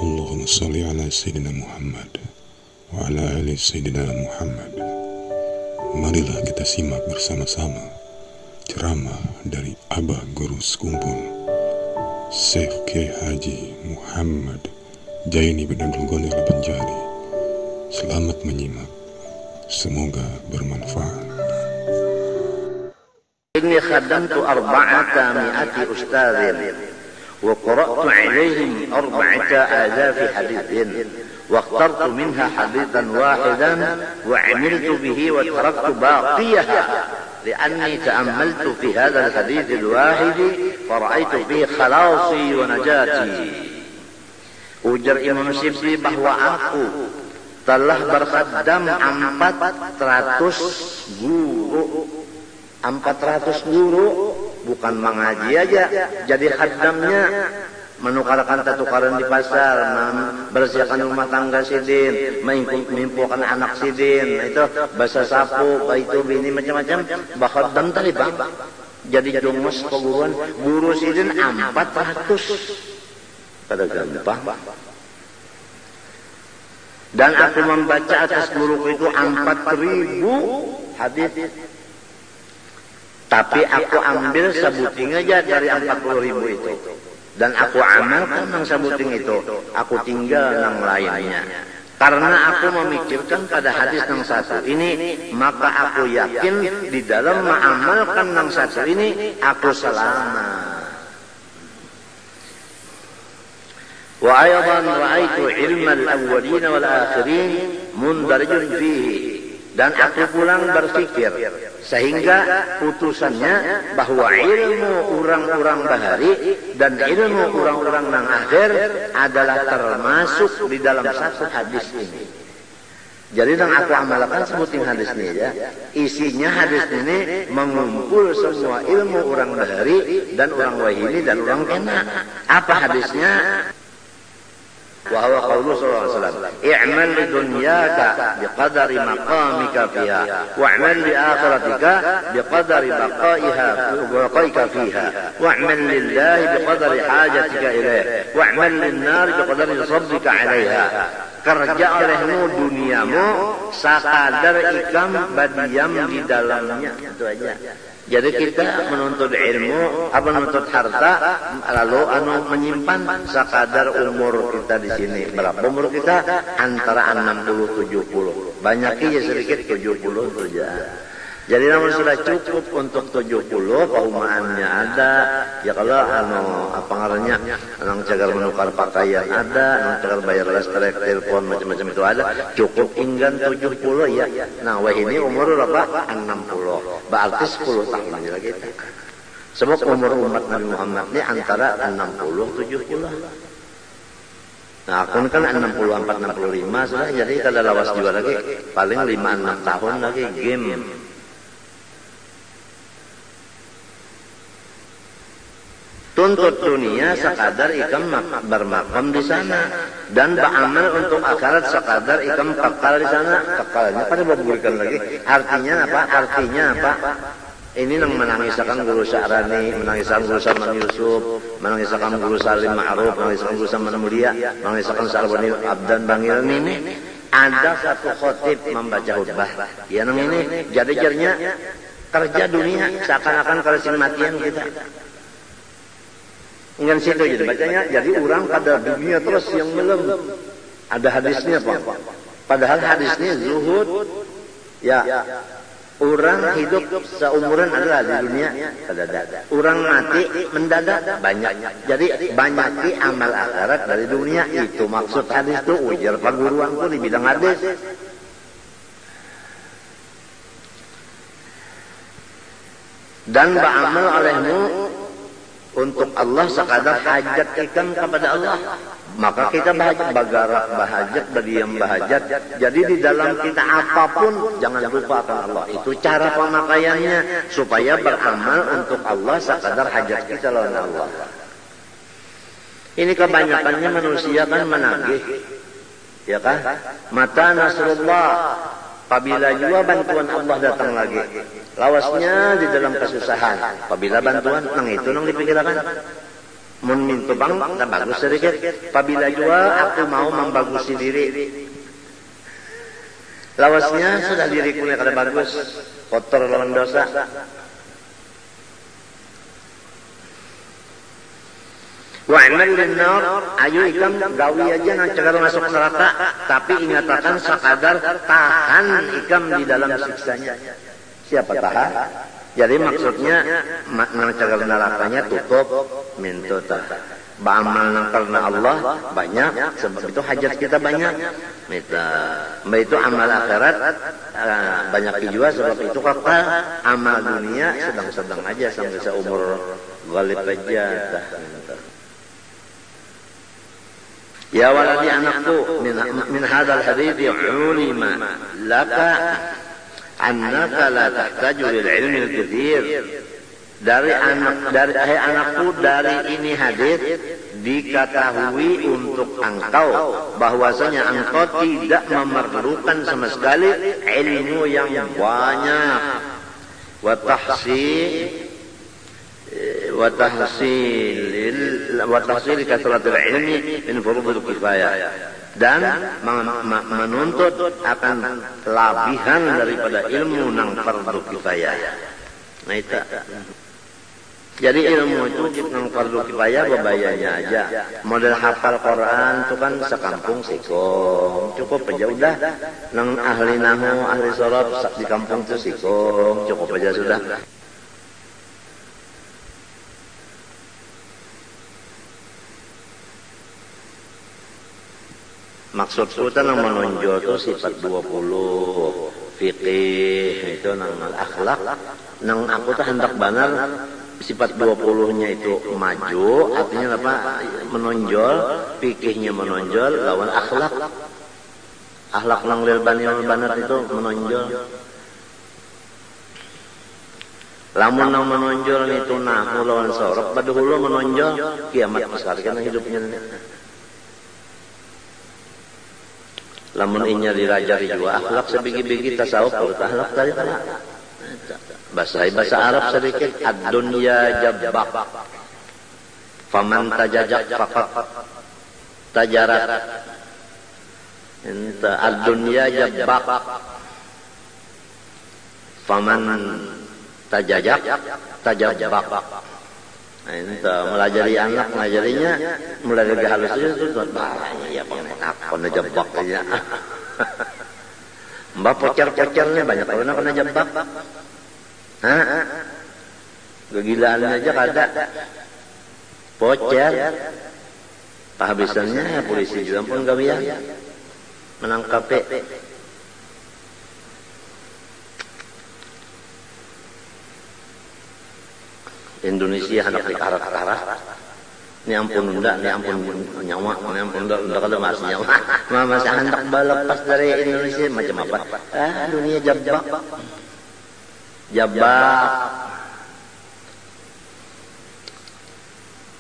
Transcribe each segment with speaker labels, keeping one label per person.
Speaker 1: Allahumma salli ala Sayyidina Muhammad wa ala ali Sayyidina Muhammad. Marilah kita simak bersama-sama ceramah dari Abah Guru Sekumpul Syekh Kiai Haji Muhammad Jaini bin Abdul Ghani Al-Banjari. Selamat menyimak, semoga bermanfaat.
Speaker 2: Inni khadamtu arba'ata mi'ati ustadzin wa qara'tu 'alaihim arba'ata alafi hadithin wa akhtartu minha hadithan wahidan wa 'amiltu bihi wa taraktu baqiyaha li'anni ta'ammaltu fi hadha al-hadith al-wahid fa ra'aytu fihi khalasi wa najati. Ujar Imam Sibli bahwa aku telah berkhadam 400 guru, bukan mengaji aja, jadi khadamnya menukarkan tukaran di pasar, membersihkan rumah tangga sidin, menginfokan anak sidin, itu bahasa sapu, itu bini macam-macam, bakhadam tadi bang. Jadi jumus keguruan guru sidin 400, pada gampang. Dan aku membaca atas guruku itu 4.000 hadis. Tapi aku ambil sebuting aja dari 40.000 itu. Dan aku amalkan yang sebuting itu. Aku tinggal yang lainnya. Karena aku memikirkan pada hadis yang satu ini, maka aku yakin di dalam mengamalkan yang satu ini, aku selamat. Wa aydan ra'aitu ilmal awwalin wal akhirin mundarijun fihi. Dan aku pulang berpikir sehingga putusannya bahwa ilmu orang-orang bahari dan ilmu orang-orang nang akhir adalah termasuk di dalam satu hadis ini. Jadi yang aku amalkan sebutin hadis ini ya. Isinya hadis ini mengumpul semua ilmu orang bahari dan orang wahini dan orang kena. Apa hadisnya? وهو قوله صلى الله عليه وسلم اعمل لدنياك بقدر مقامك فيها واعمل لآخرتك بقدر بقائك فيها واعمل لله بقدر حاجتك إليه واعمل للنار بقدر صبرك عليها. Kerja olehmu duniamu sakadar ikam badiam di dalamnya, itu aja. Jadi kita menuntut ilmu, menuntut harta, lalu menyimpan sakadar umur kita di sini. Berapa umur kita? Antara 60-70. Banyaknya sedikit 70 saja. Jadi namun sudah cukup untuk 70, paumaannya ada. Ya kalau apa ngarannya, nang cagar menukar pakaian ada, nang cagar bayar listrik, telepon macam-macam itu ada. Cukup inggan 70 ya. Nah, wah ini umur berapa? 60. Berarti 10 tahun lagi kita. Sebab umur umat Nabi Muhammad ini antara 60-70. Nah, aku kan 64-65 sudah, jadi kada lawas juga lagi. Paling 5-6 tahun lagi game. Tuntut dunia sekadar ikam bermakam di sana dan beramal untuk akhirat sekadar ikam kekal di sana. Kekalnya pada memberikan lagi. Artinya apa? Ini yang menangiskan guru Sya'rani, menangiskan guru Salman Yusuf, menangiskan guru Salim Ma'ruf, menangiskan guru Salman Mulia, menangiskan Salwani Abdan Bangil ini. Ada satu khotib membaca khutbah. Yang ini jadi-jadinya kerja dunia seakan-akan kerja matian kita. Dengan situ jadi bacanya, jadi orang pada dunia terus yang belum ada hadisnya Pak. Padahal hadisnya zuhud. Ya, orang hidup seumuran adalah di dunia mendadak. Orang mati mendadak banyak. Jadi banyak amal akhirat dari dunia, itu maksud hadis itu. Ujar perguruanku di bidang hadis. Dan beramal olehmu untuk Allah sekadar hajat ikan kepada Allah, maka kita bagarak bahajat, berdiam bahajat. Jadi di dalam kita apapun jangan lupa akan Allah. Itu cara pemakaiannya supaya beramal untuk Allah sekadar hajat kita lawan Allah. Ini kebanyakannya manusia kan menagih, ya kan? Mata nasrullah, apabila juga bantuan Allah datang lagi. Lawasnya di dalam kesusahan. Apabila bantuan, nang itu nang dipikirkan. mun mintu bang tak bagus sedikit. Apabila jual aku mau membagusi diri. Lawasnya sudah diriku kada bagus, kotor lawan dosa. Wa'mal lin-nar, ayo ikam gawi aja nang cegar masuk neraka, tapi ingatakan sekadar tahan ikam di dalam siksanya. Siapa tahan? Jadi maksudnya nang cegar nerakanya tutup mintuta. Ba'amal nang karena Allah banyak, sebab itu hajat kita banyak. Mbak itu amal akhirat banyak juga, sebab itu kekal. Amal dunia sedang-sedang aja sampai seumur galib aja. Ya waladi anakku min hadzal hadits ulima laka annaka la tahtaju lil ilmi al-katsir. Dari anakku dari ini hadis diketahui untuk engkau bahwasanya engkau tidak memerlukan sama sekali ilmu yang banyak. Wa tahsil kasratul ilmi min furudil kifayah, dan menuntut akan kelebihan daripada ilmu nang fardu kifayah. Nah itu. Jadi ilmu itu nang fardu kifayah bebayanya aja. Model hafal Quran itu kan sekampung sikong, cukup aja udah. Nang ahli nahwu, ahli sharaf di kampung itu sikong, cukup aja sudah. Maksudku itu nang menonjol itu sifat 20, fikih itu nang akhlak. Nang aku tuh hendak benar sifat 20-nya itu maju, artinya apa? Menonjol, fikihnya menonjol, lawan akhlak. Akhlak nang lil bani wal banat itu menonjol. Lamun nang menonjol itu nahwu lawan sorok, padahulu menonjol kiamat besar kan hidupnya. Lamun inya dirajari juga akhlak sebigi-bigi tasawuf akhlak tadi kan. Bahasa Arab sedikit ad-dunya jabbak. Faman tajajak faqat tajarat. Enta ad-dunya jabbak. Faman tajajak tajabak. Enta melajari anak, melajarinya mulai dari halus itu bahaya ya pengetahuan jebak aja. Mbak pocer-pocernya banyak orang kena jebak. Hah? Kegilaannya aja kada. Pocer. Kehabisannya polisi juga pun gawian menangkap. Indonesia hendak dikarat-karat. Ini ampun ndak, ini ampun nyawa, ini ampun ndak kada mas nyawa. Mama saya hendak balepas dari Indonesia macam apa? Dunia jabak. Jabak.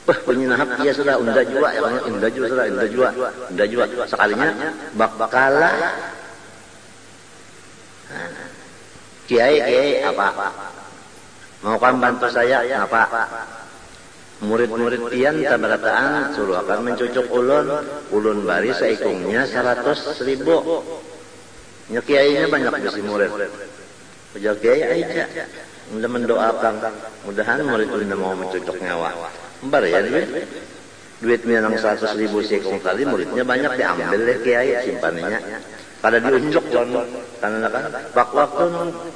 Speaker 2: Penyinahap dia sudah unda jua, ya unda jua. Sekalinya bakala. Kiai apa? Mau kan bantu saya apa? Murid-murid pian tabarataan suruh akan mencucuk ulun bari seikungnya 100.000. Nya kiainya banyak bisi murid. Ujar kiai aja. Mudah mendoakan, mudahan murid-murid mau mencucuk nyawa. Embar ya duitnya nang 100.000 seikung tadi muridnya banyak diambil deh kiai simpannya. Pada diunjuk karena kan waktu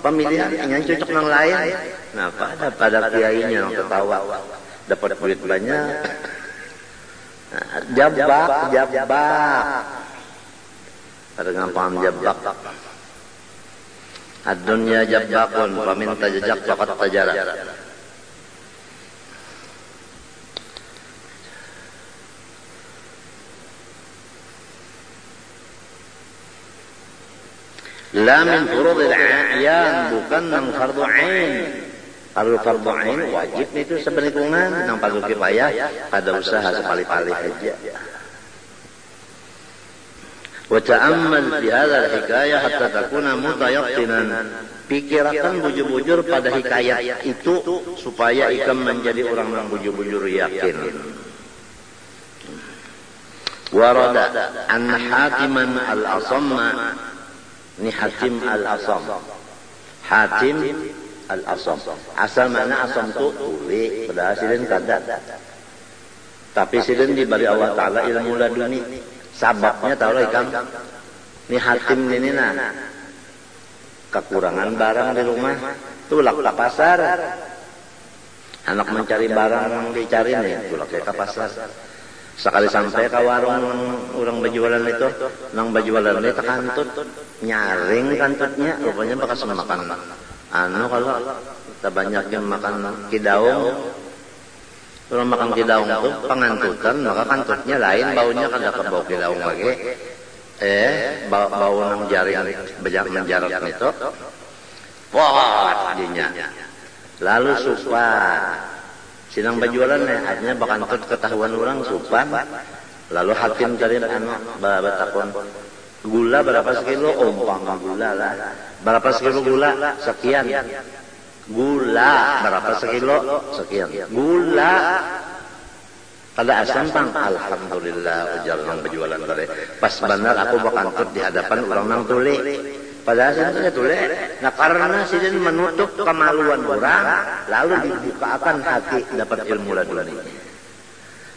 Speaker 2: pemilihan ingin cocok nang lain. Nah, pada kiainya yang ketawa dapat duit banyak. Jabak. Pada ngampam jabak. Ad-dunya jabakun, famin tajajak faqat tajara. La min furudil a'yan, bukan nang fardu ain. Kalau fardu ain wajib itu seberikungan, nang fardu kifayah kada usaha sepali-pali aja. Wa ta'ammal fi hadzal hikayah hatta takuna mutayaqqinan. Pikirkan bujur-bujur pada hikayat itu supaya ikam menjadi orang yang bujur-bujur yakin. warada an Hatiman al-Asamma, ini Hatim al-Asam. Hatim al-Asam. Asal mana Asam itu tuli, padahal silin kada. Tapi silin diberi Allah Ta'ala ilmu laduni. Sababnya tahu lah ikam. Ini Hatim ini kekurangan barang di rumah. Tulak ke pasar. Anak mencari barang yang dicari nih, tulak ke pasar. Sekali sampai ke warung orang berjualan itu, nang berjualan itu kantut, nyaring kantutnya, rupanya bekas makan. Kalau kita banyak yang makan kidaung, orang makan kidaung itu pengantutan, maka kantutnya lain, baunya kada ke bau kidaung lagi. Bau nang jaring menjarat itu, wah dinya. Lalu supa. Sinang berjualannya, akhirnya bakantut ketahuan orang supan. Lalu Hatim cari batakon gula berapa sekilo, umpang gula lah. Berapa sekilo gula? Sekian. Gula berapa sekilo? Sekian. Gula kada asam pang, alhamdulillah ujar nang berjualan tadi. Pas benar aku bakantut di hadapan orang nang tuli. Padahal saya tulis, nah karena silin menutup kemaluan orang, lalu dibukakan hati dapat ilmu laduni.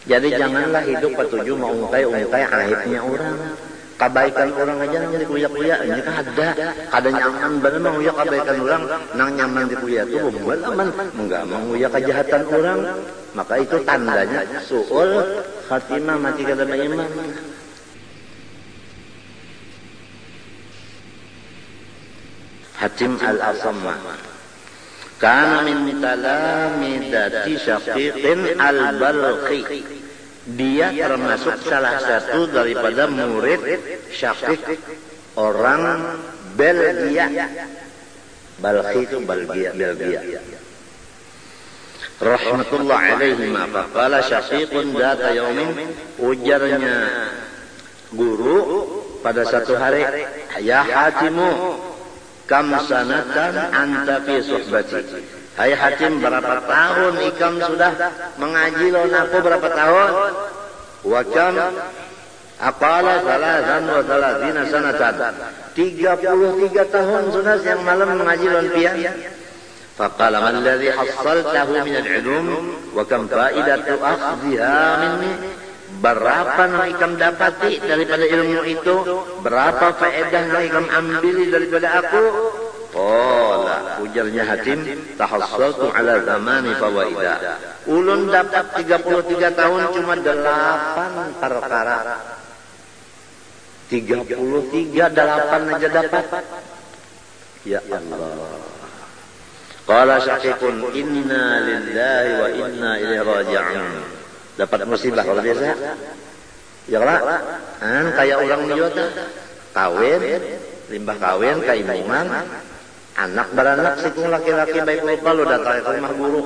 Speaker 2: Jadi janganlah hidup petuju mengungkai aibnya orang. Kebaikan orang aja nang jadi kuya-kuya, ini kan ada nyaman bener menguyak kebaikan orang, nang nyaman di kuya itu bukan aman, enggak menguyak kejahatan orang, maka itu tandanya suul khatimah, mati kada beriman. Hatim al-Asamma kana min talamidati Syaqiqin al-Balqi. Dia termasuk salah satu daripada murid Syaqiq, orang Belgia. Balqi itu Belgia. Rahmatullah alaihi ma faqala Syaqiqun data yaumin, ujarnya guru pada satu hari, ya Hatimu, kam sanatan anta fi suhbati. Hai Hatim, berapa tahun ikam sudah mengaji lawan aku, berapa tahun? Wa kam aqala 33 sanatan. 33 tahun sudah yang malam mengaji lawan pian. Faqala man alladhi hassaltahu min al-'ulum wa kam fa'idatu akhdhiha minni. Berapa yang ikam dapati daripada ilmu itu? Berapa faedah yang ikam ambil daripada aku? Qala, ujarnya Hatim, tahassaltu ala zamani fawaida. Ulun dapat 33 tahun cuma 8 perkara. 33, 8 aja dapat. Ya Allah. Qala Syaqiqun, inna lillahi wa inna ilaihi raji'un. Dapat musibah kalau biasa. Ya lah, kayak orang biasa kawin, limbah kawin, kaimungan, anak beranak, sikung laki-laki baik lupa lo datang ke rumah guru.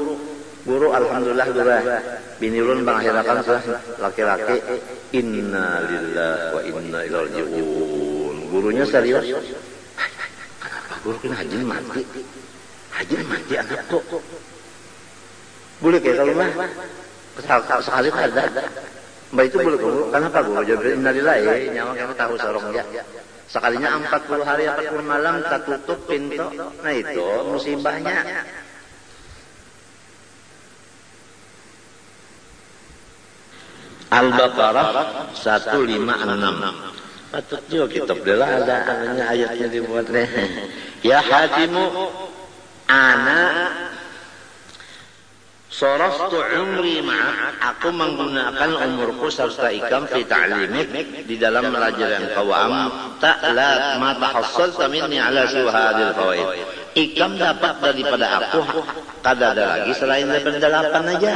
Speaker 2: Guru alhamdulillah guru. Bini ulun mengakhirkan laki-laki, inna lillahi wa inna ilaihi raji'un. Gurunya serius. Kenapa guru kena haji mati? Haji mati anakku. Boleh kayak kalau mah sekali ada. Mbak itu boleh guru. Kenapa guru? Jadi innalillahi, nyawa kamu tahu sarongnya. Sekalinya 40 hari 40 malam tak tutup pintu. Nah itu musibahnya. Al-Baqarah 156. Patut juga kitab dia ada ayatnya dibuat nih. Ya Hatimu, ana sarastu umri ma'ak, aku menggunakan umurku serta ikam fi ta'limik, di dalam melajarkan kawam, ta'la ma tahassalta minni ala suhadil fawaid. Ikam dapat daripada aku kada ada lagi selain daripada 8 aja.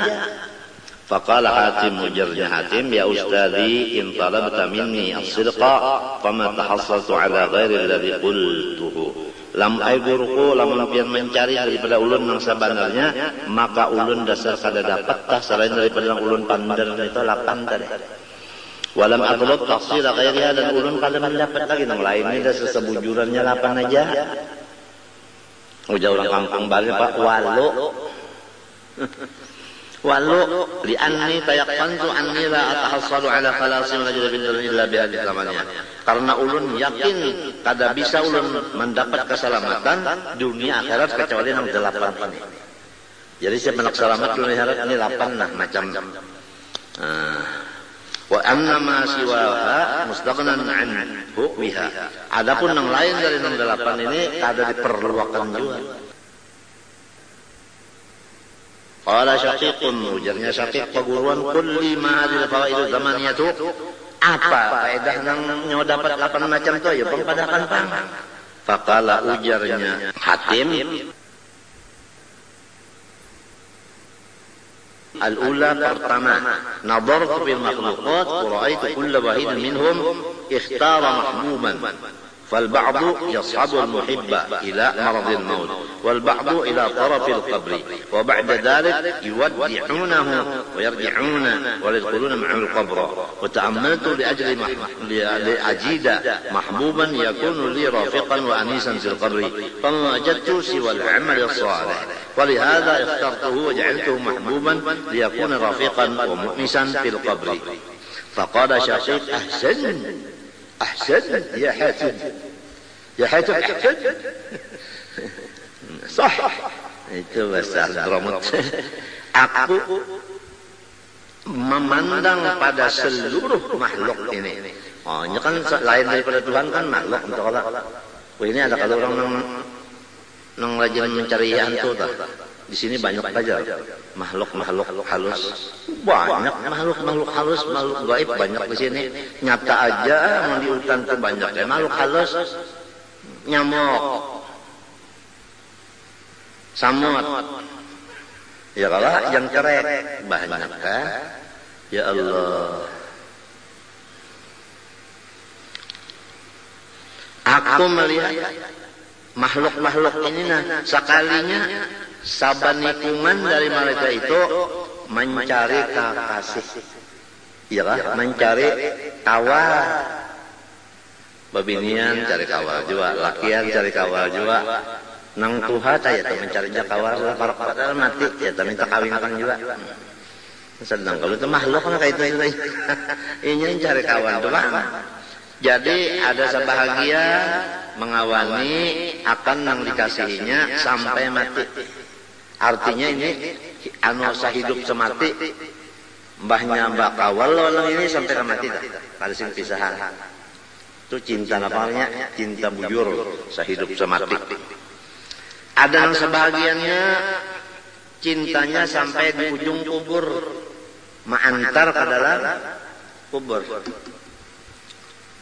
Speaker 2: Faqala Hatim, ujarnya Hatim, ya ustadhi in talabta minni as-sidqa fama tahassaltu ala ghairi alladhi qultuhu. Lam ay guruku lamun pian mencari daripada ulun nang sabanarnya, maka ulun dasar kada dapat tah selain daripada nang ulun pandar itu 8 tadi. Walam atlub tahsila ghairiha, dan ulun kada mendapat lagi nang lain ini sesebujurannya 8 aja. Ujar orang kampung Bali Pak, walu. Walau li'anni tayaqantu anni la atahassalu ala khalasi wa najda bil illa bi hadhihi amalnya. Karena ulun yakin kada bisa ulun mendapat keselamatan dunia akhirat kecuali nang 8 ini. Jadi siapa nak selamat dunia akhirat ini 8 nah macam. Wa anna ma siwaha mustaghnan anhu biha. Adapun yang lain dari nang 8 ini kada diperlukan juga. Qala Syaqiqun, ujarnya Syaqiq peguruan kulli ma hadil fawaid zamaniyatu. Apa faedah nang nyo dapat 8 macam tu ya pengpadakan pang. Faqala ujarnya Hatim al-ula pertama nadartu bil makhluqat wa ra'aitu kulla wahidin minhum ikhtara mahbuban. فالبعض يصعد المحب إلى مرض الموت والبعض إلى طرف القبر وبعد ذلك يودعونه ويرجعون ويدخلون معه القبر وتأملت لأجد محبوبا يكون لي رافقا وأنيسا في القبر فما وجدت سوى العمل الصالح ولهذا اخترته وجعلته محبوبا ليكون رافقا ومؤنسا في القبر. فقال شقيق أحسن يا حاتم أحسن صح itu bahasa Hadramut. Aku memandang pada seluruh makhluk ini. Oh, ini kan lain daripada Tuhan kan makhluk untuk Allah. Oh, ini ada kalau orang nang rajin mencari hantu tak? Di sini banyak aja makhluk halus. Banyak makhluk halus, makhluk gaib banyak di sini. Nyata aja yang di hutan tuh banyak ya makhluk halus. Nyamuk, samut. Ya kalau yang kerek banyak kan? Ya Allah. Aku melihat makhluk-makhluk ini nah sekalinya sabanikuman dari mereka itu mencari kekasih, ya lah, mencari kawal. Babinian cari kawal juga, lakian cari kawal juga. Nang Tuhan saya tuh mencari kawal, kalau padahal mati ya tapi minta kawinkan juga. Sedang kalau itu makhluk kan kayak itu ini cari kawal doang. Jadi ada sebahagian mengawani akan nang dikasihinya sampai mati. Artinya ini anu hidup semati mbahnya mbak kawal orang ini sampai mati dah. Pada sing pisahan. Itu cinta namanya cinta bujur sehidup semati. Ada yang sebahagiannya cintanya sampai di ujung kubur, mengantar ke dalam kubur.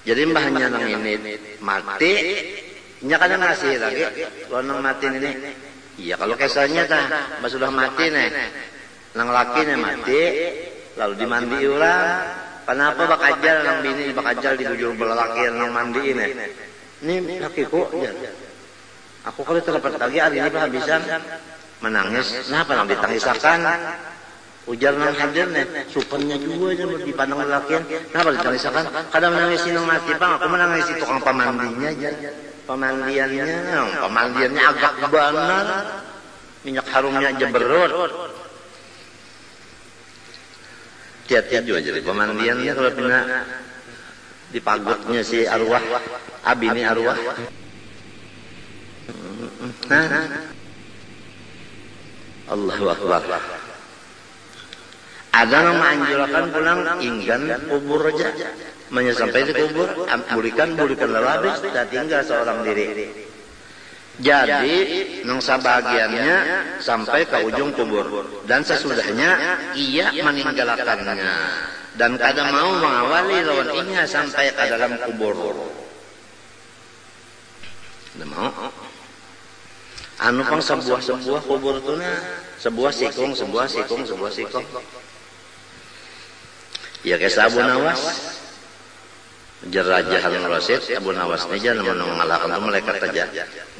Speaker 2: Jadi mbahnya nang ini mati, nya kadang ngasih lagi, kalau nang mati ini, iya kalau kesannya tah, mbah sudah mati nih, nang laki nih mati, lalu dimandi ulang, kenapa bakajal nang bini bakajal di bujur belaki nang mandi ini, ini lakiku, ya. Aku kalau terdapat lagi hari ini kehabisan menangis, kenapa nang ditangisakan? Ujar nang hadir nih, supannya juga aja dipandang lelakian. Kenapa ditangisakan? Kadang menangisi nang mati bang, aku menangisi tukang pemandinya aja. Pemandiannya agak benar, minyak harumnya aja berut. Tiap-tiap juga jadi pemandiannya kalau pina dipagutnya si arwah, abini arwah. Allahu Akbar. Ada yang menganjurkan pulang inggan kubur aja, sampai di kubur, bulikan habis, dan tinggal seorang diri. Jadi, nang sebagiannya sampai ke ujung kubur, dan sesudahnya ia meninggalkannya, dan kada mau mengawali lawan inya sampai ke dalam kubur. Tidak mau. Anu pang sebuah kubur itu nah, sebuah sikung. Ya kayak Abu Nawas, Raja Harun Rasid, Abu Nawas ini aja mengalahkan itu malaikat aja.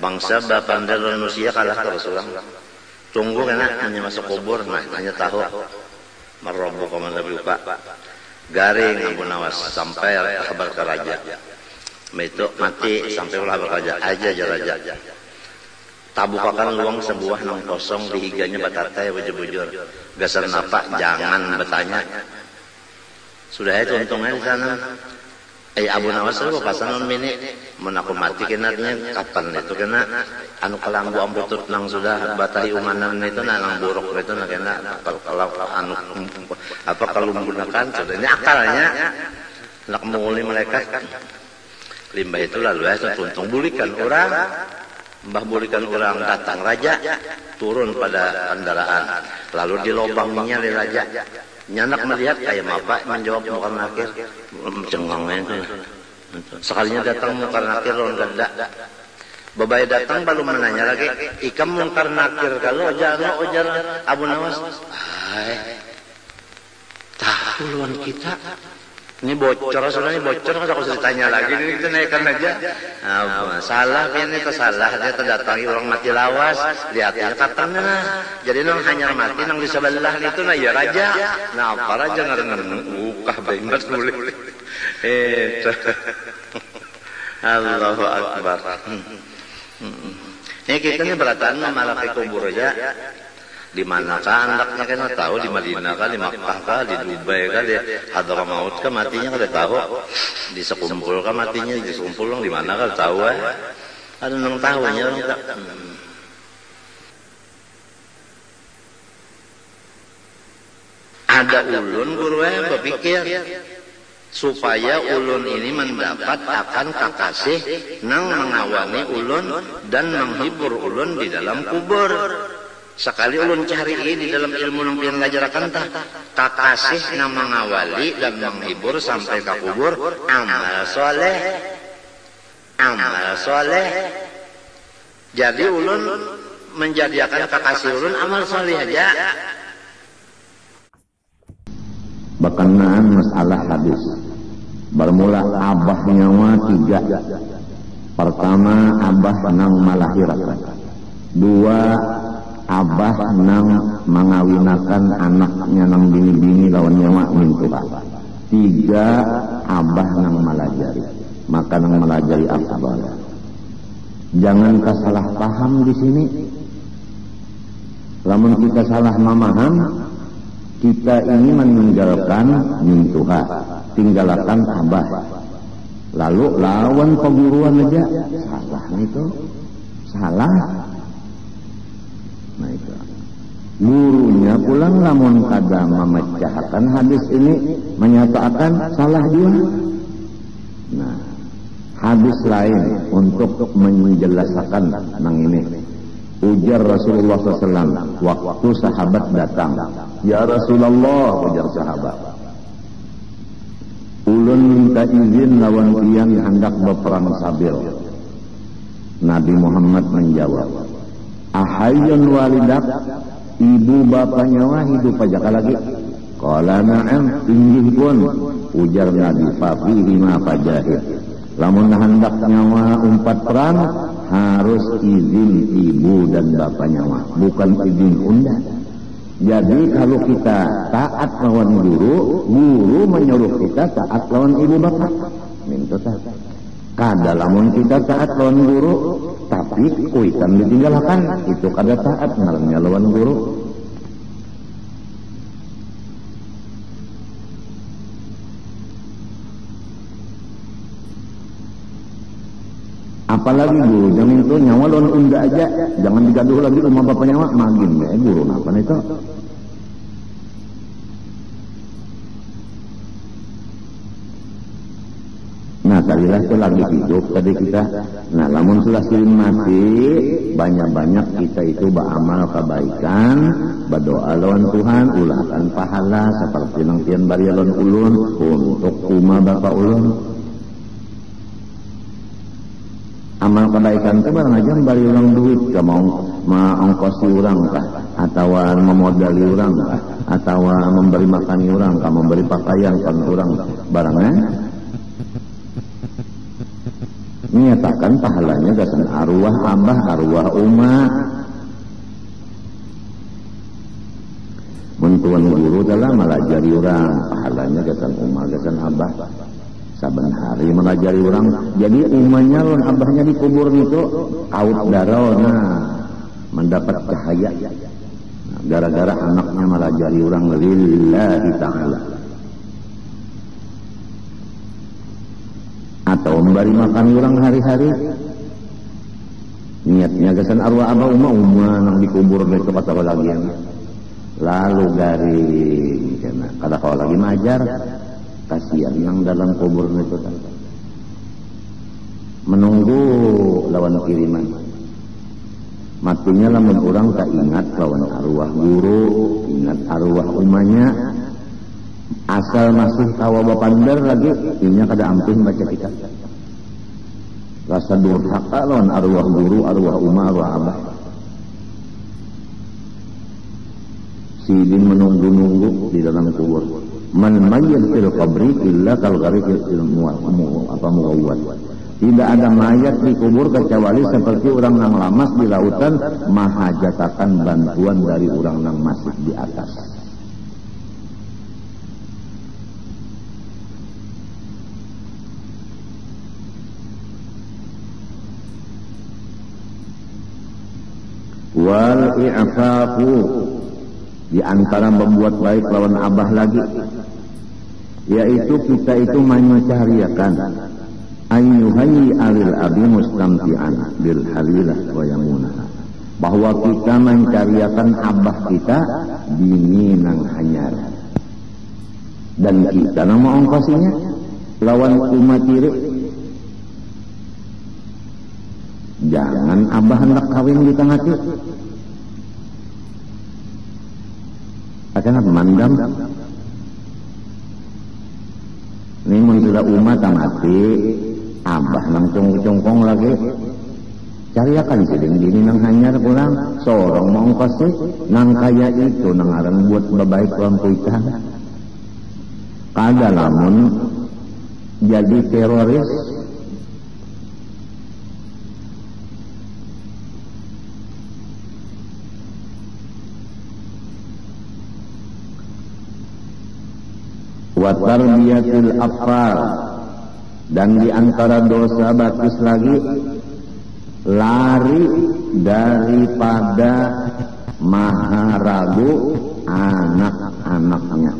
Speaker 2: Bangsa bapanda manusia kalah ke Rasulullah. Tunggu karena hanya masuk kubur, hanya tahu meroboh komanda lupa. Garing Abu Nawas sampai kabar ke raja. Itu mati sampai kabar raja aja raja. tabukakan luang sebuah nang kosong di higanya batatay bujur-bujur gasar napa jangan bertanya sudah itu untungnya di sana Abu Nawas itu pasanon mini menaku mati kenanya kapan itu kena anu kalanggu ambutut nang sudah batahi umanan itu nang buruk itu nang kena kalau anu apa kalau menggunakan sudah ini akalnya nak menguli malaikat limbah itu lalu ya untung bulikan orang mbah bulikan orang datang raja turun pada kendaraan lalu dilobanginya di raja nyanak melihat kayak apa menjawab muka nakir cengangnya itu sekalinya datang muka nakir orang ganda babai datang baru menanya lagi ikam muka nakir kalau ujar Abu Nawas tahu luan kita ini bocor soalnya bocor nggak usah ditanya lagi ini kita naikkan aja salah ini salah dia terdatangi orang mati lawas lihatnya katanya jadi nang hanya mati nang di sebelah itu nah ya raja nah apa raja ngareng buka banget boleh Allahu Akbar ini kita ini berataan malah ke kubur aja di manakah anaknya kan tahu di Madinah kah di Makkah kah di Dubai kah di Hadramaut kah matinya kada tahu di sekumpul kah matinya di sekumpul di mana kah tahu ada nang tahunya orang tak ada ulun guru berpikir supaya ulun ini mendapat akan kakasih nang mengawani ulun dan menghibur ulun di dalam kubur. Sekali ulun cari ini dalam ilmu yang pian ngajarakan tah kakasih nang mengawali dan menghibur sampai ke kubur amal soleh jadi ulun menjadikan kakasih ulun amal soleh aja
Speaker 3: berkenaan masalah hadis bermula abah nyawa 3 pertama abah nang malahirakan 2 abah nang mengawinakan anaknya nang bini-bini lawan nyawa mintuha 3 abah nang malajari maka nang malajari afdal jangan salah paham di sini lamun kita salah memaham kita ini meninggalkan mintuha tinggalkan abah lalu lawan perguruan aja salah itu salah. Nah itu gurunya pulang lamun kada memecahkan hadis ini menyatakan salah juga. Nah hadis lain untuk menjelaskan nang ini ujar Rasulullah SAW waktu sahabat datang ya Rasulullah ujar sahabat ulun minta izin lawan pian hendak berperang sabil. Nabi Muhammad menjawab ahayun walidak ibu bapaknya wah hidup aja lagi qala na'am inggih pun ujar Nabi fafihi ma fajahid lamun hendak nyawa umpat perang harus izin ibu dan bapak nyawa bukan izin unda jadi kalau kita taat lawan guru menyuruh kita taat lawan ibu bapak minta taat kada lamun kita taat lawan guru tapi kuitan ditinggalkan itu kada taat ngarannya lawan guru. Apalagi guru jangan itu nyawa lawan unda aja jangan digaduh lagi sama bapak nyawa magin guru apa itu. Nah tadilah itu lagi hidup tadi kita. Nah lamun sudah siling mati banyak-banyak kita itu beramal kebaikan berdoa lawan Tuhan ulahkan pahala seperti nang pian bari lawan ulun untuk kuma bapak ulun. Amal kebaikan itu barang aja bari ulang duit ke mau ongkosi orang kah atau memodali orang kah atau memberi makani orang kah memberi pakaian kan orang barangnya menyatakan pahalanya gasan arwah abah, arwah umat. Mentuan guru dalam melajari orang, pahalanya gasan umat, gasan abah. Saben hari melajari orang, jadi umatnya lawan abahnya dikubur itu kaut darah. Nah, mendapat cahaya. Nah, gara-gara anaknya malah jadi orang lillahi ta'ala. Atau memberi makan orang hari-hari, niatnya kesan arwah abah umah nang dikubur dari tempat apa lagi yang lalu garing karena kada kalau lagi majar kasihan nang dalam kubur itu menunggu lawan kiriman. Matinya lamun orang tak ingat lawan arwah guru, ingat arwah umahnya, asal masih tawa bapandar lagi inya kada ampun baca kita. Rasa durhaka lawan arwah guru, arwah umah, arwah abah. Sidin menunggu-nunggu di dalam kubur. Man mayyit fil qabri illa kal gharib fil muawwad. Tidak ada mayat di kubur kecuali seperti orang yang lamas di lautan, mahajatakan bantuan dari orang yang masih di atas. Wal i'fafu, di antara membuat baik lawan abah lagi, yaitu kita itu mencariakan ayyuhayyi alil abi mustamti'an bil halilah wa yamunah, bahwa kita mencariakan abah kita bini nang hanyar, dan kita nama ongkosinya lawan umat tiri. Jangan abah hendak kawin di tengah itu akan mandam ini mun sudah umat mati abah nang congkong lagi cariakan siding gini nang hanyar pulang sorong mongkos sih nang kaya itu nang aran buat babaik lawan kuitan kada lamun jadi teroris wa tarbiyatil afar, dan di antara dosa batis lagi lari daripada maharagu anak-anaknya.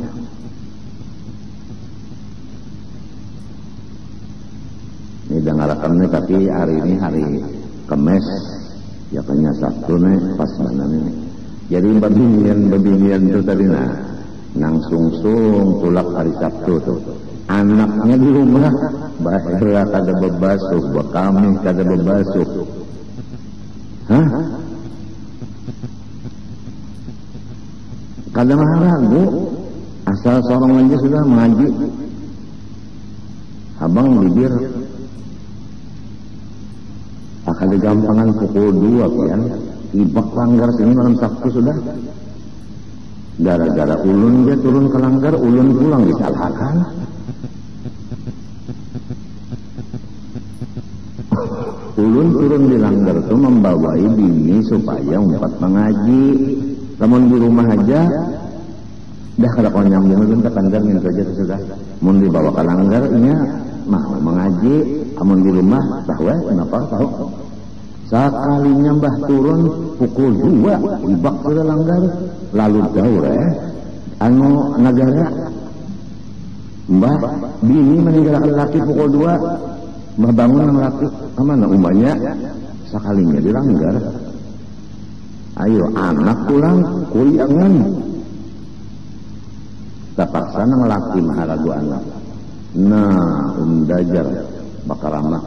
Speaker 3: Ini dengarkan nih, tapi hari ini hari Kemes ya kayaknya Sabtu nih pas mana nih. Jadi babinian itu tadi nang sungsung tulak hari Sabtu tuh anaknya di rumah bahaya kada bebasuh, kami kada bebasuh. Hah? Kada maharagu asal seorang aja sudah mengaji abang bibir akan digampangan pukul 2 pian ibak langgar sini malam Sabtu sudah. Gara-gara ulun dia turun ke langgar, ulun pulang disalahkan. Ulun turun di langgar itu membawai bini supaya umpat mengaji. Namun di rumah aja, dah kalau kau nyambung ulun ke langgar minta aja sudah. Mun dibawa ke langgar, inya mau mengaji. Namun di rumah, bahwa kenapa tahu? Sekalinya mbah turun pukul 2 ibak sudah langgar lalu daur anu negara mbah bini meninggalkan laki pukul 2 mbah bangun nang laki kemana umahnya sekalinya dilanggar. Ayo anak pulang kuliangan terpaksa nang laki maharagu anak nah dajar bakaramat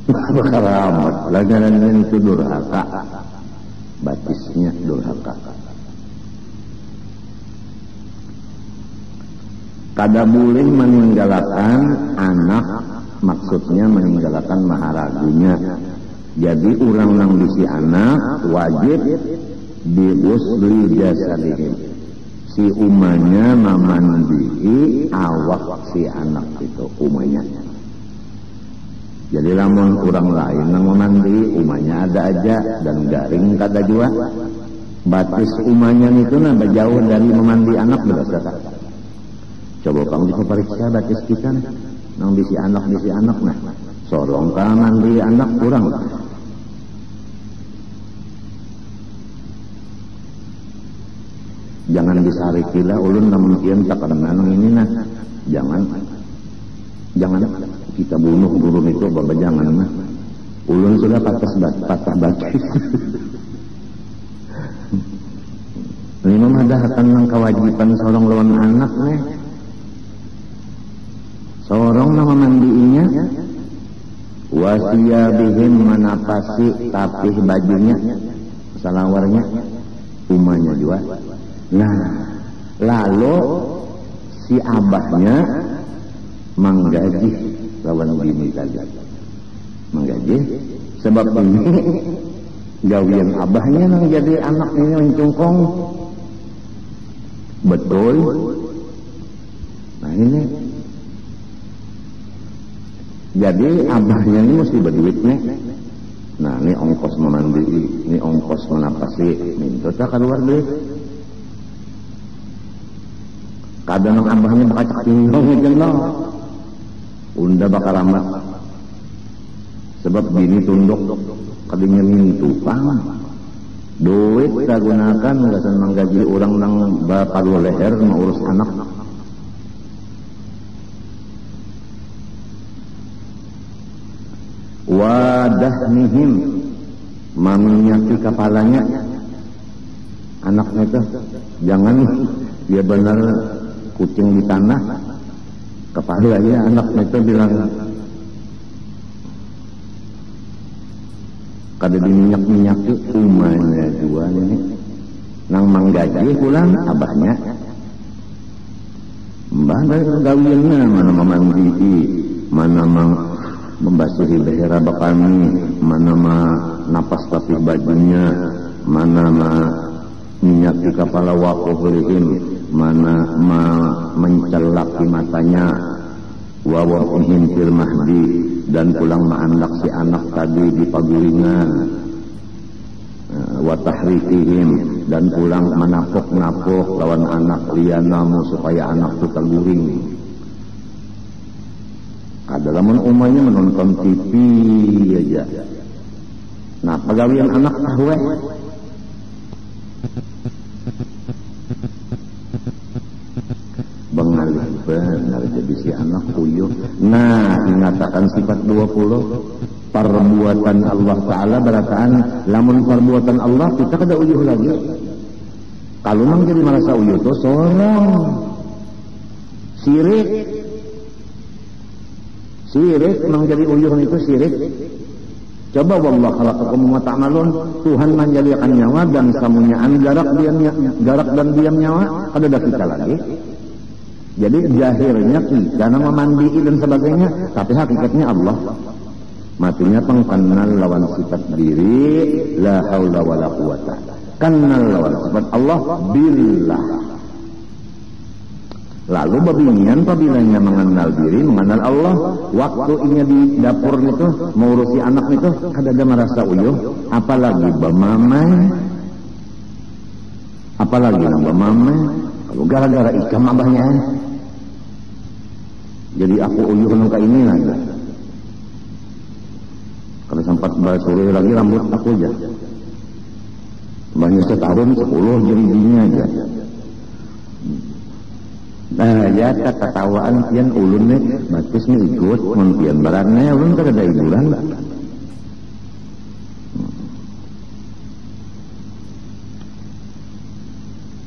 Speaker 3: bakaramat lantaran itu durhaka, batisnya durhaka. Kada boleh meninggalkan anak, maksudnya meninggalkan maharagunya. Jadi orang nang bisi anak wajib diusli jasadihim, si umanya memandihi awak si anak itu umanya. Jadi lamun orang lain yang memandi umanya ada aja dan garing kada jua. Batis umanya itu nambah jauh dari memandi anak berasa. Coba kamu diperiksa batis kita nang bisi anak nah. Sorong ka mandi anak kurang. sarikilah ulun namun kian tak kenal ini nah. Jangan kita bunuh burung itu, bapak jangan nah. Ulun sudah patah batis. Ini memadahakan ng kewajiban seorang lawan anak nih. Seorang nama mandiinya, wasiyabihim manapasi tapih bajunya, salawarnya, umanya juga. Nah, lalu si abahnya menggaji lawan bini tadi. Menggaji sebab ini gawian abahnya nang jadi anak ini mencungkong. Betul. Nah ini jadi abahnya ini mesti berduit nih. Nah ini ongkos memandi, ini ongkos menapasi, minta tak keluar duit. Kadang abahnya bakal cak tinggung jenong, unda bakal ramat. Sebab bini tunduk, kadinya mintu pang. Duit tak gunakan, nggak senang gaji orang nang bapak leher mau urus anak. Wadahnihim, maminyaki kepalanya anaknya itu. Jangan dia benar kucing di tanah, kepalanya anaknya itu bilang kada diminyak-minyaki umanya juga ini nang manggaji pulang abahnya mbah gawianna mana memandi, mana membasuhi leher abah kami, mana napas tapih bajunya, mana minyaki kepala waqofihim, mana mencelaki matanya, wawahihim fil mahdi, dan pulang ma'andak si anak tadi di paguringan, wa tahrikihim, dan pulang menapok-napok lawan anak lianamu supaya anak itu terguring. Adalah umumnya menonton TV aja. Nah pegawaian anak ahwe bengalih benar jadi si anak uyuh. Nah mengatakan sifat 20 perbuatan Allah Ta'ala berataan lamun perbuatan Allah kita kada uyuh lagi. Kalau nang jadi merasa uyuh itu sorong sirik nang jadi uyuh itu sirik. Coba wallah khalaqakum wa ta'malun, Tuhan menjadikan nyawa dan samunyaan garak dan diam nyawa kada ada kita lagi. Jadi zahirnya kita nama mandi dan sebagainya, tapi hakikatnya Allah. Matinya pengkenal lawan sifat diri, la haula wala quwata. Kenal lawan sifat Allah billah. Lalu babinian pabilanya mengenal diri, mengenal Allah, waktu ini di dapur itu mengurusi anak itu kada ada merasa uyuh, apalagi bamamai, apalagi bamamai. Kalau gara-gara ikam abahnya, jadi aku uyuh nungka ini aja. Kalau sempat sore lagi rambut aku aja, banyak setahun 10 jadinya aja. Nah ya ketawaan pian ulun nih bagus nih ikut pian barannya ulun kada ada hiburan.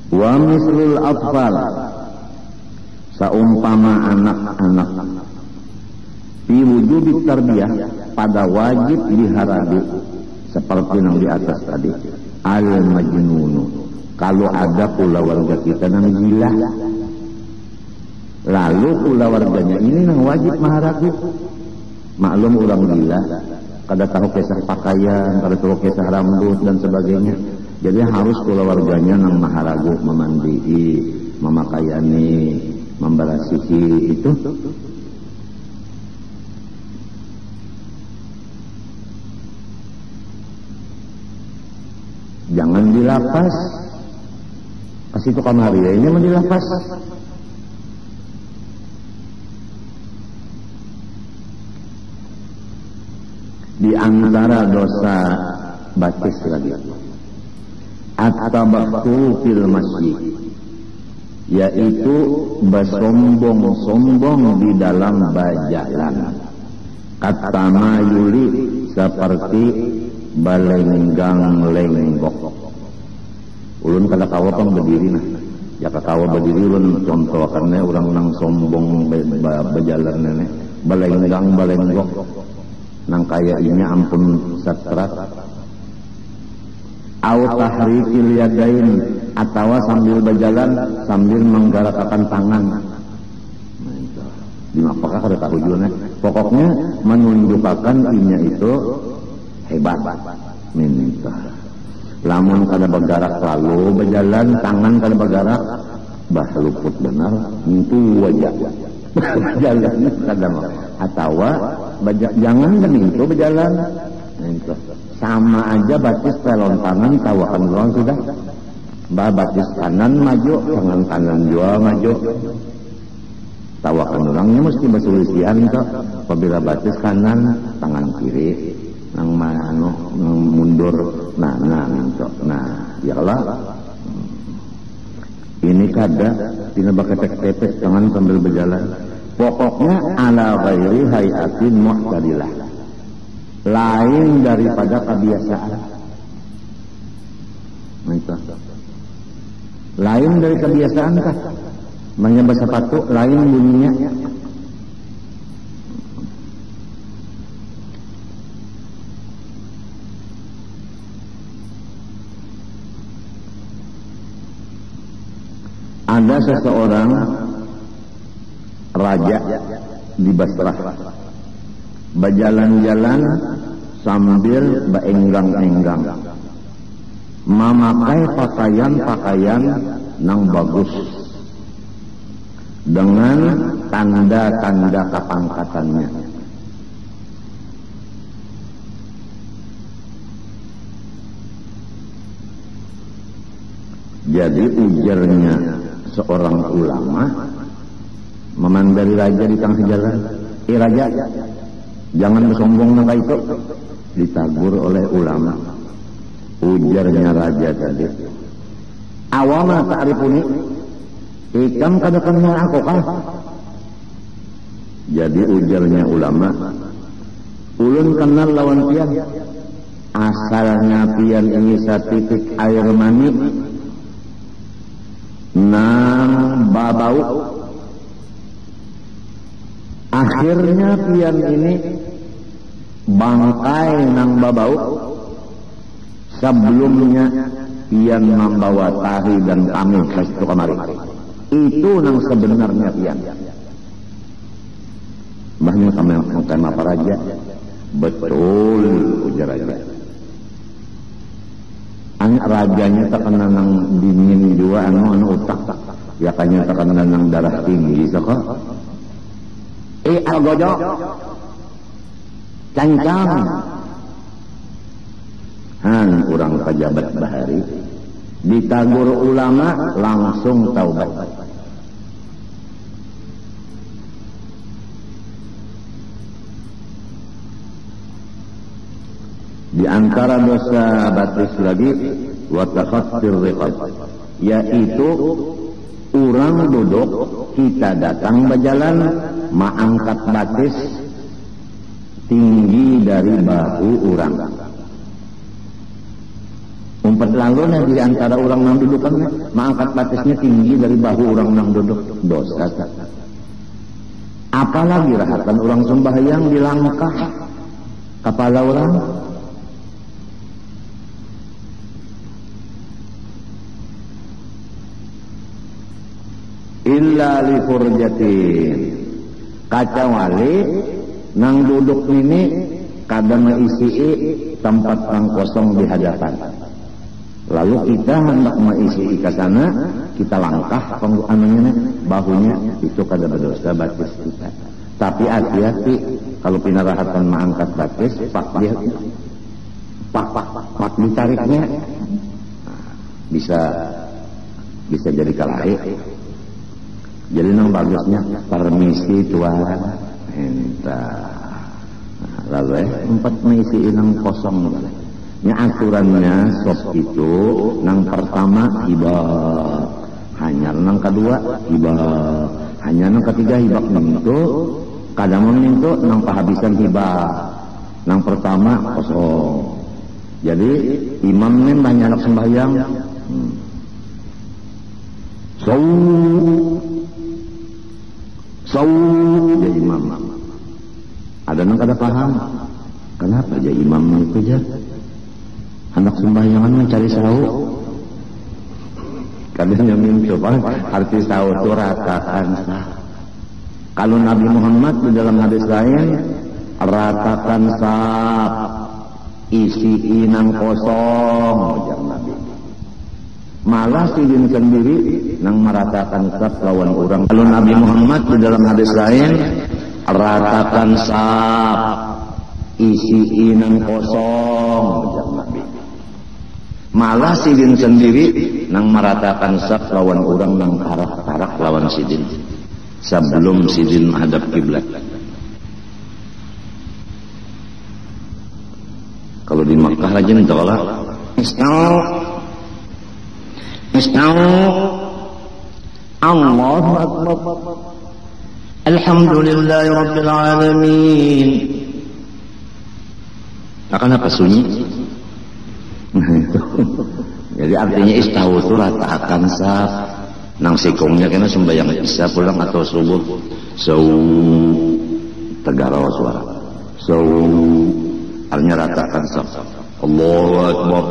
Speaker 3: Wa mislul atfal, saumpama anak-anak fi wujubi tarbiyah, pada wajib diharadu seperti yang di atas tadi. Al majnunu, kalau ada pula warga kita yang gila, lalu pula warganya ini yang wajib maharagu. Maklum orang gila kada tahu kisah pakaian, kada tahu kisah rambut dan sebagainya. Jadi harus pula warganya yang maharagu, memandii, memakaiani, memberasihi itu. Jangan dilapas. Kasih itu kamari ya, ini mau dilapas. Di antara dosa batis lagi, at-tabaktu fil masjid, yaitu bersombong-sombong di dalam bajalan. Katama yuli seperti balenggang lenggok. Ulun kada kawa pang berdiri nah. Ya kakawa berdiri ulun contoh karena orang nang sombong bajalan nene. Balenggang balenggok. Nang kaya ini ampun setrat. Au tahrikil yadain atau sambil berjalan sambil menggerakkan tangan. Di apakah ada tujuannya? Pokoknya menunjukkan inya itu hebat. Minta. Lamun kada bergerak lalu berjalan tangan kada bergerak, bah luput benar, itu wajah. Berjalan kada mau. Atau jangan kan itu berjalan. Minta. Sama aja batis pelontangan tawakan doang sudah. Batis kanan maju, tangan kanan juga maju. Tawakan orangnya mesti bersulisian kok. Apabila batis kanan, tangan kiri, nang mundur, nah, iyalah. Ini kada, tidak bakal tek-tepek tangan sambil berjalan. Pokoknya ala ghairi hayatin mu'tadilah. Lain daripada kebiasaan. Lain dari kebiasaan kah? Menyebab sepatu lain bunyinya. Ada seseorang raja di Basrah berjalan-jalan sambil beenggang-enggang, memakai pakaian nang bagus dengan tanda-tanda kepangkatannya. Jadi ujarnya seorang ulama memandari raja di tengah jalan, raja, jangan bersombong nang itu. Ditagur oleh ulama. Ujarnya raja tadi, awama ta'rifuni, ikam kada kenal aku kah? Jadi ujarnya ulama, ulun kenal lawan pian. Asalnya pian ini satitik air mani nang babau. Akhirnya pian ini bangkai nang babau. Sebelumnya pian membawa tahi dan kami ke situ kemari. Itu nang sebenarnya pian. Bahnya kami makan apa raja? Betul, ujar raja. Anak rajanya terkena nang dingin juga, anu otak. Ya kanya terkena nang darah tinggi, soko. Algojo, cancang. Han urang pejabat bahari ditagur ulama langsung taubat. Di antara dosa batis lagi wa takhaffir riqab, yaitu orang duduk kita datang berjalan mengangkat batis tinggi dari bahu orang. Umpat lalu di antara orang yang duduk kan mengangkat batisnya tinggi dari bahu orang yang duduk, dosa. Apalagi rahatan orang sembahyang di langkah kepala orang. Illa li furjatin, kacawali nang duduk ini kadang mengisi tempat yang kosong di hadapan. Lalu kita hendak mengisi ke sana, kita langkah anunya bahunya itu kada berdosa batis kita. Tapi hati-hati kalau pinarahatan mengangkat batis, pak ditariknya bisa jadi kalahi. Jadi nang bagusnya permisi tuan, entah. Lalu empat mengisi nang kosong. Nya aturannya sop itu nang pertama ibad hanya nang kedua hibah, hanya nang ketiga hibak mintu, kadang mintu nang pahabisan hibah, nang pertama kosong. Jadi imam ini banyak anak sembahyang. Sau jadi imam. Ada nang kada paham. Kenapa jadi imam itu aja? Anak sembahyangan mencari sau. Kadang yang mencoba arti sau itu ratakan sah. Kalau Nabi Muhammad di dalam hadis lain ratakan sah, isi inang kosong, ujar Nabi. Malah sidin sendiri nang meratakan sah lawan orang. Kalau Nabi Muhammad di dalam hadis lain ratakan sah, isi inang kosong, ujar Nabi. Malah sidin sendiri nang meratakan saf lawan orang nang karak-karak lawan sidin sebelum sidin menghadap kiblat. Kalau di Makkah aja nih tolak Istau Allahu Akbar Alhamdulillahi Rabbil Alamin. Akan apa sunyi? Jadi artinya istahu itu ratakan saf. Nang sikongnya kena sembahyang isya pulang atau subuh. Tegaro suara. Artinya ratakan saf. Allahu Akbar.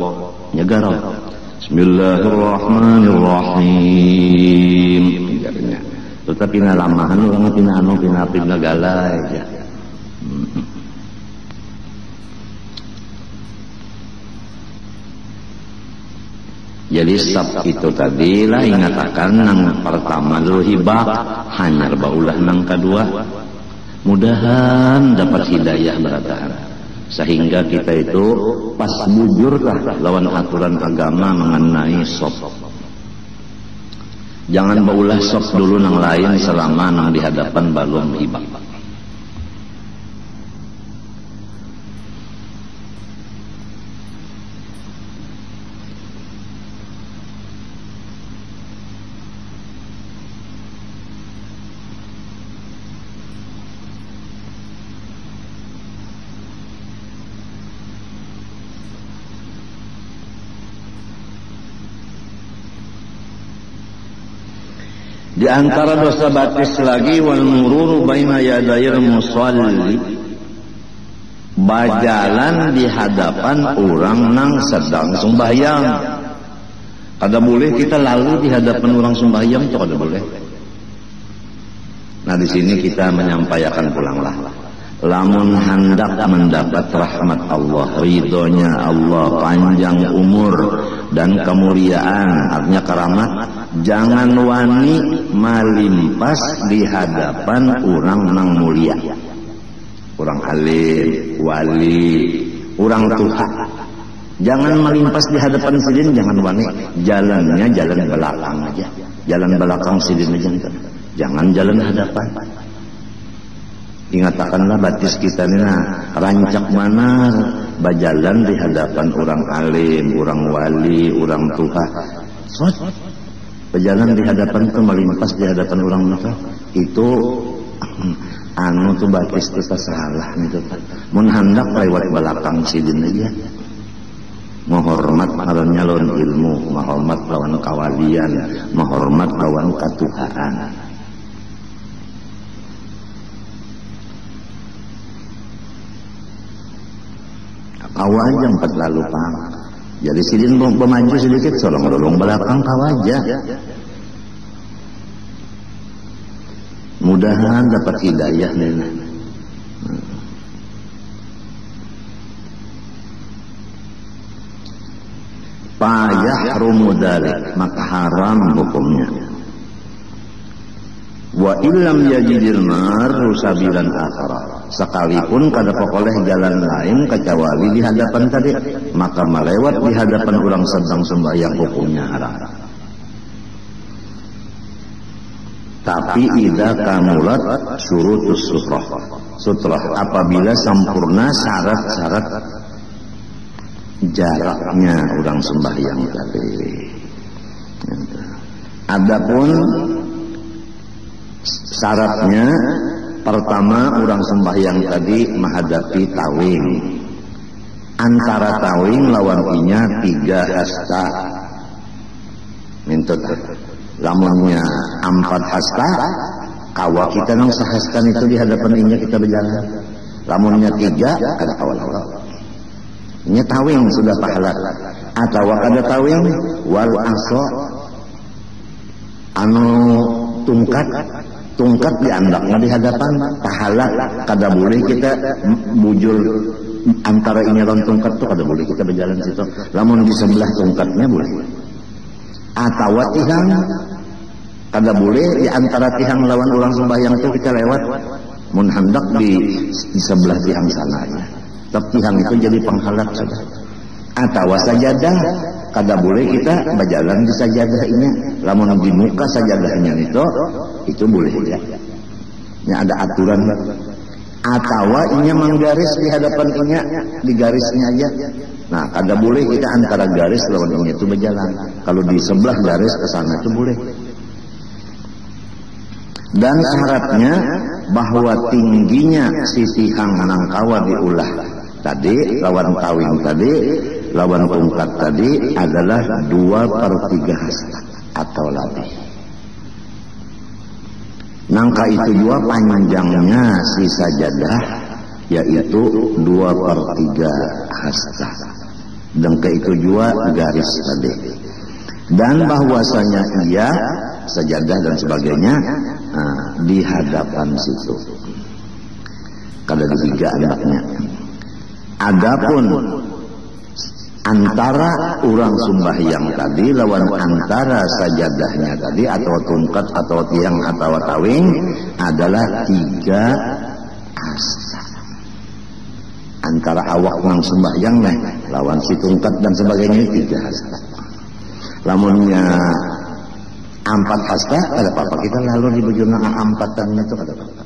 Speaker 3: Nyegaro. Bismillahirrahmanirrahim. Tetapi nalamahan orang pina galai aja. Jadi sab itu tadi lah ingatakan nang pertama dulu hibah, hanyar baulah nang kedua. Mudahan dapat hidayah berataan. Sehingga kita itu pas bujurlah lawan aturan agama mengenai sab. Jangan baulah sab dulu nang lain selama nang di hadapan balum hibah. Di antara dosa batis lagi wal mururu baina yadayil musalli, bajalan di hadapan orang nang sedang sembahyang. Kada boleh kita lalu di hadapan orang sembahyang, itu kada boleh. Nah di sini kita menyampaikan pulanglah. Lamun hendak mendapat rahmat Allah, ridhonya Allah, panjang umur dan kemuliaan, artinya keramat, jangan wani malimpas di hadapan orang nang mulia, orang alim, wali, orang Tuhan. Jangan melimpas di hadapan sidin, jangan wani. Jalannya jalan belakang aja, jalan belakang sidin aja, jangan jalan hadapan. Ingatkanlah batis kita ini rancak mana bajalan di hadapan orang alim, orang wali, orang Tuhan. Berjalan di hadapan itu melimpas di hadapan orang muka itu anu tuh batis kita salah gitu. Mun hendak lewat belakang sidin aja. Menghormat karena lawan ilmu, menghormat lawan kawalian, menghormat lawan katuhaan. Kawaja empat lalu pang. Jadi sidin bermaju sedikit, solong-solong belakang kawaja. Mudahan dapat hidayah nih. Fayahrumu dzalik, maka haram hukumnya. Wa illam yajidil maru sabilan akhara, sekalipun kada pokoleh jalan lain kecuali di hadapan tadi, maka melewat di hadapan orang sedang sembahyang hukumnya haram. Tapi idza kamulat syurutus sutrah, apabila sempurna syarat-syarat jaraknya orang sembahyang tadi. Adapun syaratnya, pertama orang sembahyang tadi menghadapi tawing. Antara tawing lawan inya 3 hasta. Mintut. Lamunnya 4 hasta, kawa kita nang sahastan itu di hadapan inya kita berjalan. Lamunnya 3, ada kawal-kawal. Inya tawing sudah pahala. Atau ada tawing wal aso anu tungkat diandaknya di hadapan pahala. Kada boleh kita bujur antara ini dan tungkat tuh, kada boleh kita berjalan situ. Lamun di sebelah tungkatnya boleh. Atau tihang, kada boleh di antara tihang lawan orang sembahyang itu kita lewat. Mun hendak di sebelah tihang sananya. Tapi tihang itu jadi penghalang saja. Atau sajadah, kada boleh kita berjalan di sajadah ini. Lamun di muka sajadahnya itu boleh ya. Ini ada aturan. Atau inya menggaris di hadapan inya, di garisnya aja. Nah, kada boleh kita antara garis lawan inya itu berjalan. Kalau di sebelah garis ke sana itu boleh. Dan syaratnya bahwa tingginya si tihang nangkawa diulah tadi lawan tawing tadi lawan tungkat tadi adalah 2/3 hasta atau lebih. Nangka itu juga panjangnya si sajadah yaitu 2/3 hasta. Dan ke itu juga garis tadi. Dan bahwasanya ia sajadah dan sebagainya di hadapan situ. Kada dihiga anaknya. Adapun antara orang sembahyang tadi lawan antara sajadahnya tadi atau tungkat atau tiang atau tawing adalah 3 hasta. Antara awak orang sembahyang lawan si tungkat dan sebagainya 3 hasta. Lamunnya 4 hasta, ada apa-apa kita lalu di bujurna 4-an itu ada apa?